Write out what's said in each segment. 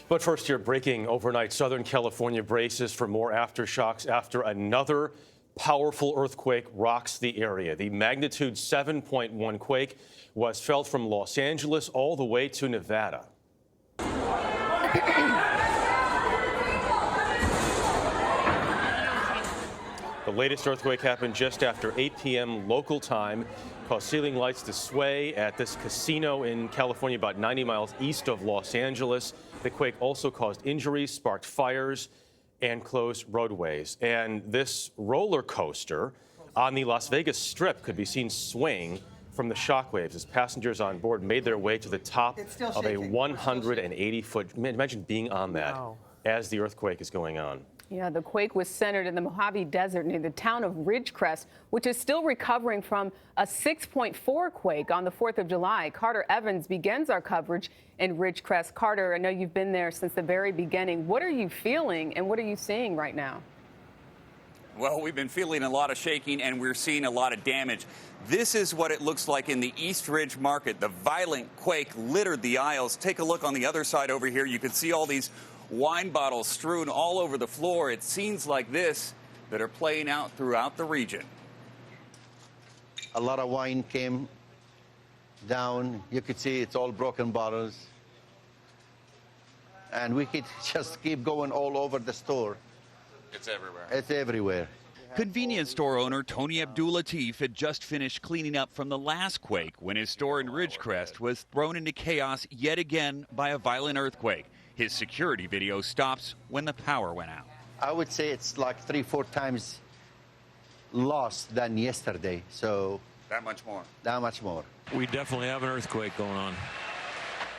But first here, breaking overnight, Southern California braces for more aftershocks after another powerful earthquake rocks the area. The magnitude 7.1 quake was felt from Los Angeles all the way to Nevada. The latest earthquake happened just after 8 p.m. local time, caused ceiling lights to sway at this casino in California, about 90 miles east of Los Angeles. The quake also caused injuries, sparked fires, and closed roadways. And this roller coaster on the Las Vegas Strip could be seen swaying from the shockwaves as passengers on board made their way to the top of a 180-foot. Imagine being on that as the earthquake is going on. Yeah, the quake was centered in the Mojave Desert near the town of Ridgecrest, which is still recovering from a 6.4 quake on the 4th of July. Carter Evans begins our coverage in Ridgecrest. Carter, I know you've been there since the very beginning. What are you feeling and what are you seeing right now? Well, we've been feeling a lot of shaking and we're seeing a lot of damage. This is what it looks like in the East Ridge Market. The violent quake littered the aisles. Take a look on the other side over here. You can see all these wine bottles strewn all over the floor. It's scenes like this that are playing out throughout the region. A lot of wine came down. You could see it's all broken bottles. And we could just keep going all over the store. It's everywhere. It's everywhere. Convenience store owner Tony Abdul-Latif had just finished cleaning up from the last quake when his store in Ridgecrest was thrown into chaos yet again by a violent earthquake. His security video stops when the power went out. I would say it's like 3-4 times lost than yesterday. So that much more. That much more. We definitely have an earthquake going on.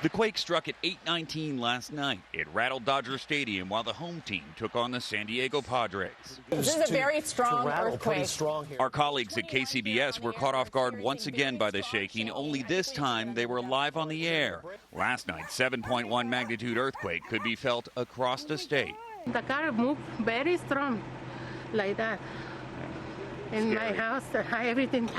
The quake struck at 8:19 last night. It rattled Dodger Stadium while the home team took on the San Diego Padres. This is a very strong earthquake. Our colleagues at KCBS were caught off guard once again by the shaking, only this time they were live on the air. Last night's 7.1 magnitude earthquake could be felt across the state. The car moved very strong, like that. In my house, everything.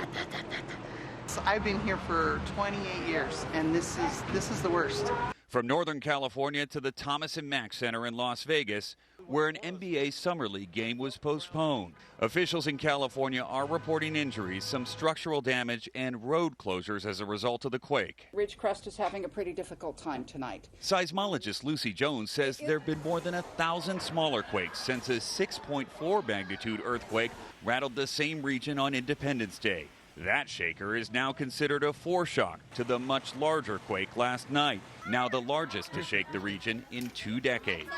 I've been here for 28 years, and this is the worst. From Northern California to the Thomas and Mack Center in Las Vegas, where an NBA Summer League game was postponed. Officials in California are reporting injuries, some structural damage, and road closures as a result of the quake. Ridgecrest is having a pretty difficult time tonight. Seismologist Lucy Jones says there have been more than 1,000 smaller quakes since a 6.4 magnitude earthquake rattled the same region on Independence Day. That shaker is now considered a foreshock to the much larger quake last night, now the largest to shake the region in 2 decades.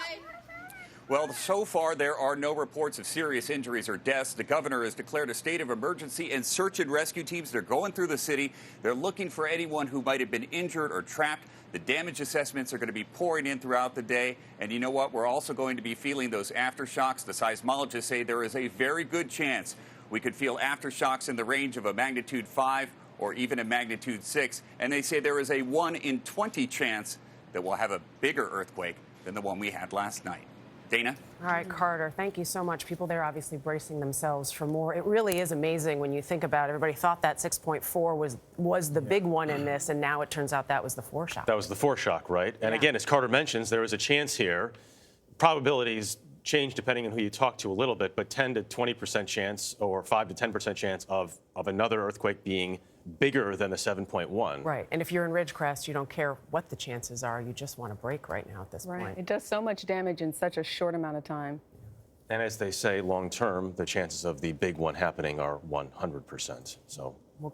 Well, so far there are no reports of serious injuries or deaths. The governor has declared a state of emergency, and search and rescue teams, they're going through the city. They're looking for anyone who might have been injured or trapped. The damage assessments are going to be pouring in throughout the day. And you know what? We're also going to be feeling those aftershocks. The seismologists say there is a very good chance we could feel aftershocks in the range of a magnitude 5 or even a magnitude 6. And they say there is a 1 in 20 chance that we'll have a bigger earthquake than the one we had last night. Dana? All right, Carter, thank you so much. People there obviously bracing themselves for more. It really is amazing when you think about it. Everybody thought that 6.4 was the big one in this, and now it turns out that was the foreshock. That was the foreshock, right? And again, as Carter mentions, there is a chance here. Probabilities change depending on who you talk to a little bit, but 10 to 20% chance or 5 to 10% chance of another earthquake being bigger than the 7.1. Right. And if you're in Ridgecrest, you don't care what the chances are. You just want a break right now at this point. It does so much damage in such a short amount of time. And as they say, long term, the chances of the big one happening are 100%. So